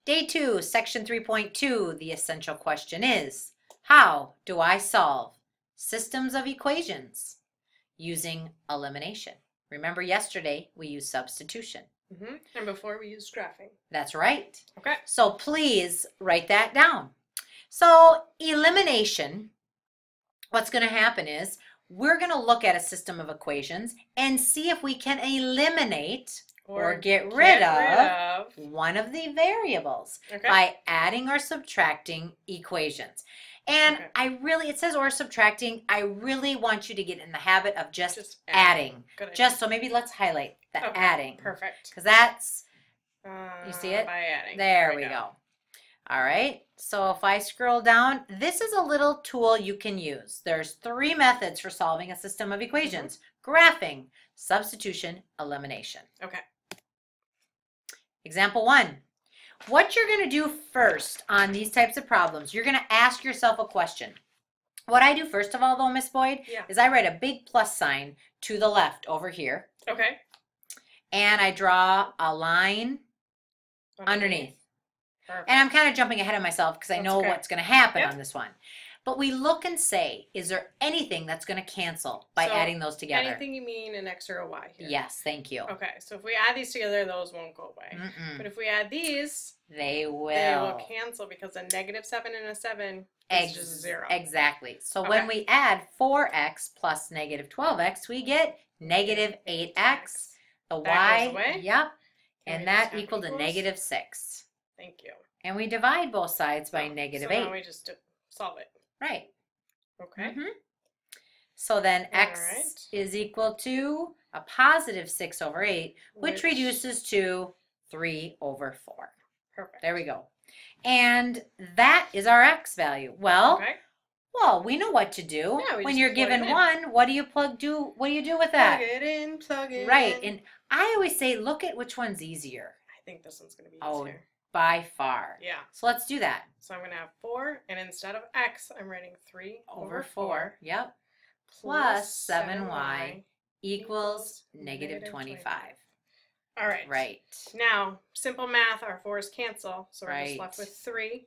Day 2, section 3.2, the essential question is, how do I solve systems of equations using elimination? Remember yesterday we used substitution. And before we used graphing. That's right. Okay. So please write that down. So elimination, what's going to happen is we're going to look at a system of equations and see if we can eliminate or get rid of one of the variables by adding or subtracting equations. And it says or subtracting, I really want you to get in the habit of just adding. So maybe let's highlight the adding. Perfect. Because that's, you see it? By adding. There we go. All right, so if I scroll down, this is a little tool you can use. There's 3 methods for solving a system of equations. Graphing, substitution, elimination. Okay. Example 1. What you're going to do first on these types of problems, you're going to ask yourself a question. What I do first of all, though, Miss Boyd, is I write a big plus sign to the left over here. Okay. And I draw a line underneath. Perfect. And I'm kind of jumping ahead of myself because I know what's going to happen on this one. But we look and say, is there anything that's going to cancel by adding those together? Anything you mean an X or a Y here? Yes, thank you. Okay, so if we add these together, those won't go away. But if we add these, they will. They will cancel because a -7 and a 7 is just 0. Exactly. So when we add 4x plus -12x, we get -8x. The Y, goes away. Yep. And that equaled a -6. Thank you. And we divide both sides by -8. So now we just solve it. Right. Okay. So then x is equal to a positive 6 over 8, which reduces to 3 over 4. Perfect. There we go. And that is our x value. Well, we know what to do. When you're given 1, what do you do? What do you do with that? Plug it in, plug it in. Right. And I always say, look at which one's easier. I think this one's going to be easier. By far. Yeah. So let's do that. So I'm going to have 4, and instead of x, I'm writing 3 over 4. Yep. Plus 7y equals -25. All right. Right. Now, simple math, our 4's cancel, so we're just left with 3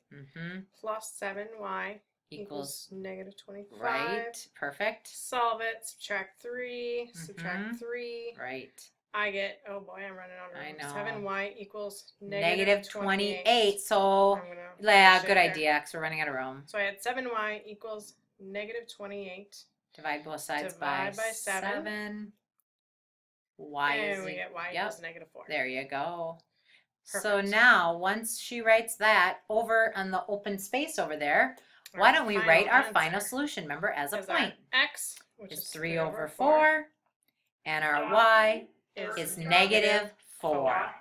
plus 7y equals -25. Right. Perfect. Solve it. Subtract 3. Subtract 3. Right. I get, oh boy, I'm running out of room. I know. 7y equals -28. So, yeah, good idea, because we're running out of room. So I had 7y equals -28. Divide both sides by 7. Y and we get y equals -4. There you go. Perfect. So now, once she writes that over on the open space over there, why don't we write our final solution, remember, as a point? X, which is 3 over 4, and our y is -4.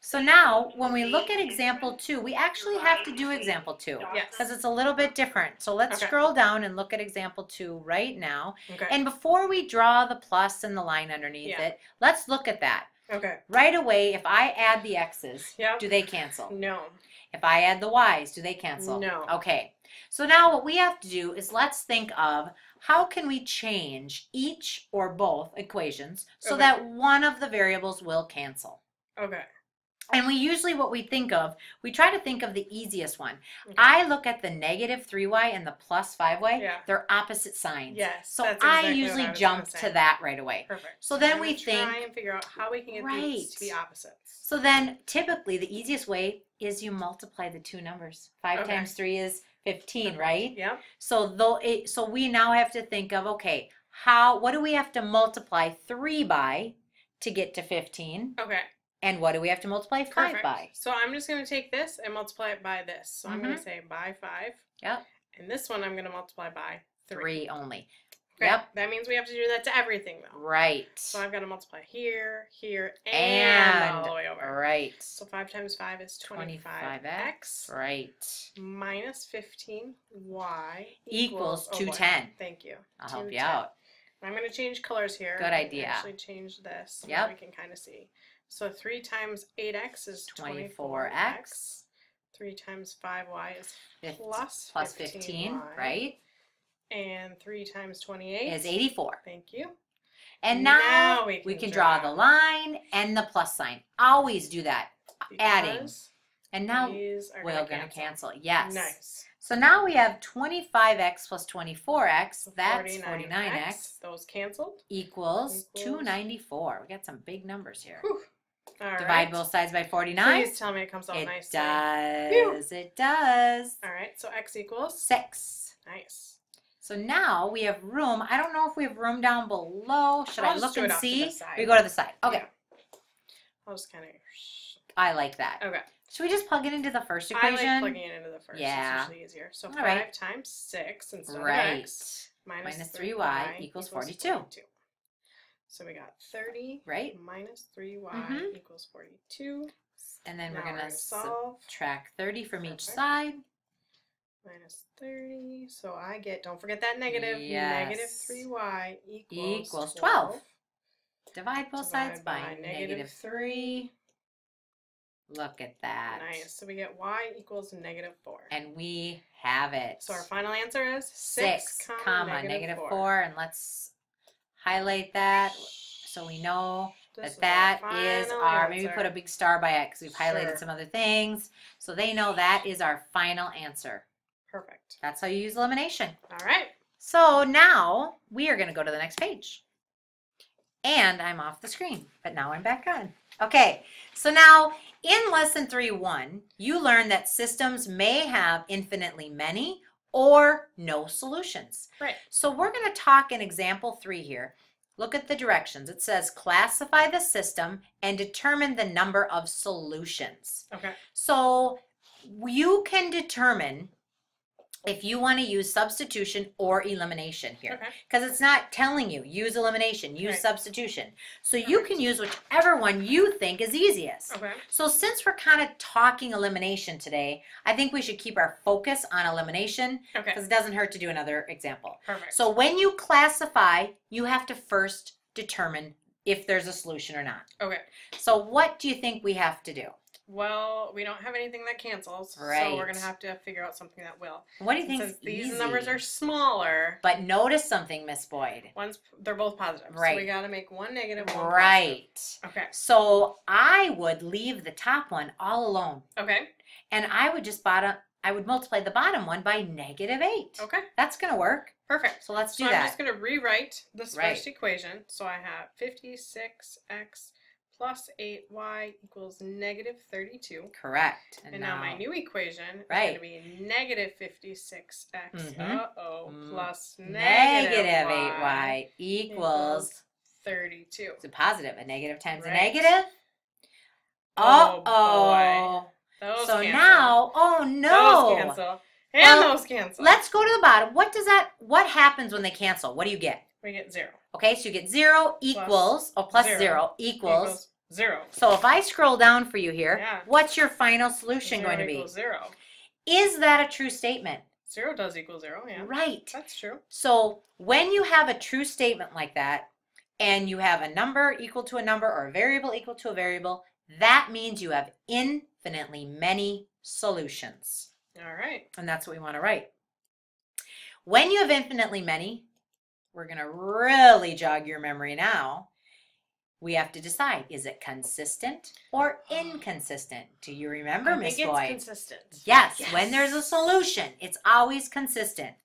So now, when we look at example 2, we actually have to do example 2. Yes. Because it's a little bit different. So let's scroll down and look at example 2 right now. And before we draw the plus and the line underneath it, let's look at that. Right away, if I add the x's, do they cancel? No. If I add the y's, do they cancel? No. Okay. So now what we have to do is let's think of how can we change each or both equations so that one of the variables will cancel. And we usually, what we think of, we try to think of the easiest one. I look at the -3y and the plus 5y. They're opposite signs. Yes. So I usually jump to that right away. Perfect. So then we think. Try and figure out how we can get these to be opposites. So then typically the easiest way is you multiply the two numbers. 5 times 3 is 15, right? Yeah. So so we now have to think of, okay, what do we have to multiply 3 by to get to 15? And what do we have to multiply 5 by? So I'm just going to take this and multiply it by this. So I'm going to say by 5. Yep. And this one I'm going to multiply by 3. 3 only. Yep. That means we have to do that to everything, though. Right. So I've got to multiply here, here, and all the way over. Right. So 5 times 5 is 25x. Right. Minus 15y equals 210. Thank you. I'll help you out. I'm going to change colors here. Good idea. Actually change this so that we can kind of see. So 3 times 8x is 24x. 3 times 5y is plus 15, right? And 3 times 28 is 84. Thank you. And now we can draw the line and the plus sign. Always do that. Adding. And now these are we're going to cancel. Yes. Nice. So now we have 25x plus 24x. That's 49x. Those canceled. Equals 294. We got some big numbers here. Whew. All Divide both sides by 49. Please tell me it comes out nicely. It does. It does. All right. So x equals 6. Nice. So now we have room. I don't know if we have room down below. Should I look and see? We go to the side. Okay. Yeah. I'll just kind of. I like that. Okay. Should we just plug it into the first equation? I like plugging it into the first. Yeah. It's usually easier. So 5 times 6 instead of x minus 3y equals 42. So we got 30 minus 3y equals 42. And then we're going to subtract 30 from each side. Minus 30. So I get, don't forget that negative. Negative 3y equals 12. Divide both sides by negative 3. Look at that. Nice. So we get y equals negative 4. And we have it. So our final answer is 6, negative 4. And let's highlight that so we know that is our, maybe put a big star by it because we've highlighted some other things. So they know that is our final answer. Perfect. That's how you use elimination. All right. So now we are going to go to the next page. And I'm off the screen, but now I'm back on. Okay, so now in lesson 3.1, you learned that systems may have infinitely many or no solutions. Right. So we're going to talk in example 3 here. Look at the directions. It says classify the system and determine the number of solutions. Okay. So you can determine if you want to use substitution or elimination here. Because it's not telling you, use elimination, use substitution. So you can use whichever one you think is easiest. So since we're kind of talking elimination today, I think we should keep our focus on elimination because it doesn't hurt to do another example. So when you classify, you have to first determine if there's a solution or not. So what do you think we have to do? Well, we don't have anything that cancels, so we're going to have to figure out something that will. What do you think? Since these numbers are smaller. But notice something, Miss Boyd. They're both positive. So we got to make one negative, one positive. Okay. So I would leave the top one all alone. Okay. And I would just multiply the bottom one by negative 8. Okay. That's going to work. Perfect. So let's do that. I'm just going to rewrite this first equation. So I have 56x plus 8y equals negative 32. Correct. And now my new equation is going to be negative 56x plus negative 8y equals 32. It's a positive. A negative times a negative. Boy. Those so cancel. Now, those cancel. And those cancel. Let's go to the bottom. What happens when they cancel? What do you get? We get 0. Okay, so you get 0 equals, plus 0 equals 0. So if I scroll down for you here, what's your final solution going to be? 0. Is that a true statement? 0 does equal 0, yeah. Right. That's true. So when you have a true statement like that, and you have a number equal to a number or a variable equal to a variable, that means you have infinitely many solutions. All right. And that's what we want to write. When you have infinitely many, we're going to really jog your memory now. We have to decide, is it consistent or inconsistent? Do you remember, Miss Boyd? It's consistent. Yes, when there's a solution, it's always consistent.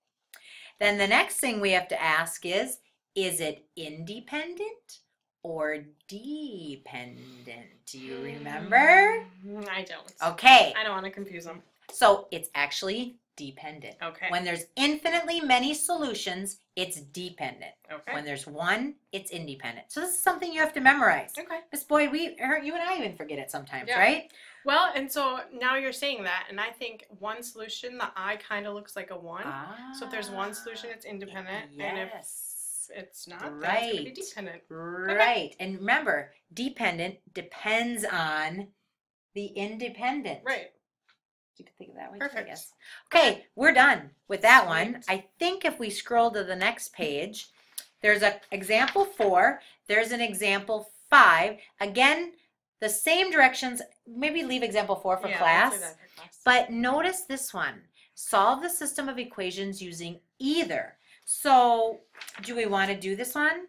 Then the next thing we have to ask is it independent or dependent? Do you remember? I don't. Okay. I don't want to confuse them. So it's actually dependent. Okay. When there's infinitely many solutions, it's dependent. Okay. When there's one, it's independent. So this is something you have to memorize. Okay. Miss Boyd, you and I even forget it sometimes, right? Well, and so now you're saying that, and I think one solution, the I kind of looks like a 1. So if there's one solution, it's independent. And if it's not, then it's going to be dependent. Right. Okay. And remember, dependent depends on the independent. Right. You could think of that way. Perfect. I guess. Okay, we're done with that one. I think if we scroll to the next page, there's an example 4. There's an example 5. Again, the same directions. Maybe leave example 4 for class. Let's do that for class. But notice this one. Solve the system of equations using either. So, do we want to do this one?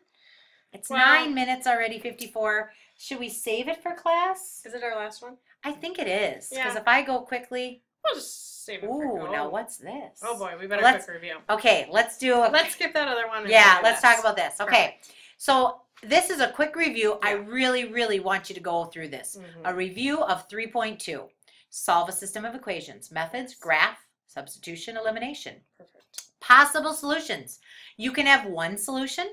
It's 9 minutes already, 54. Should we save it for class? Is it our last one? I think it is. Because Yeah. if I go quickly. We'll just save it for Ooh, now what's this? Oh boy, we better quick review. Okay, let's do a. Let's skip that other one. Yeah, let's talk about this. Okay. Perfect. So this is a quick review. Yeah. I really, really want you to go through this. A review of 3.2. Solve a system of equations. Methods, graph, substitution, elimination. Perfect. Possible solutions. You can have one solution.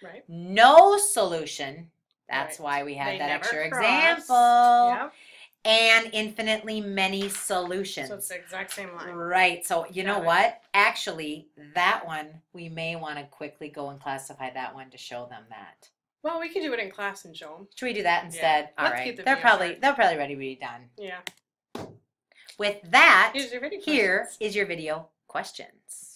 Right. No solution. That's Right. why we had They that never extra cross. example. Yep. And infinitely many solutions. So it's the exact same line. Right. So you know what? Actually, that one, we may want to quickly go and classify that one to show them that. Well, we could do it in class and show them. Should we do that instead? Yeah. All Let's right. keep the They're video probably short. ready to be done. Yeah. With that, Here's your video here questions. is your video questions.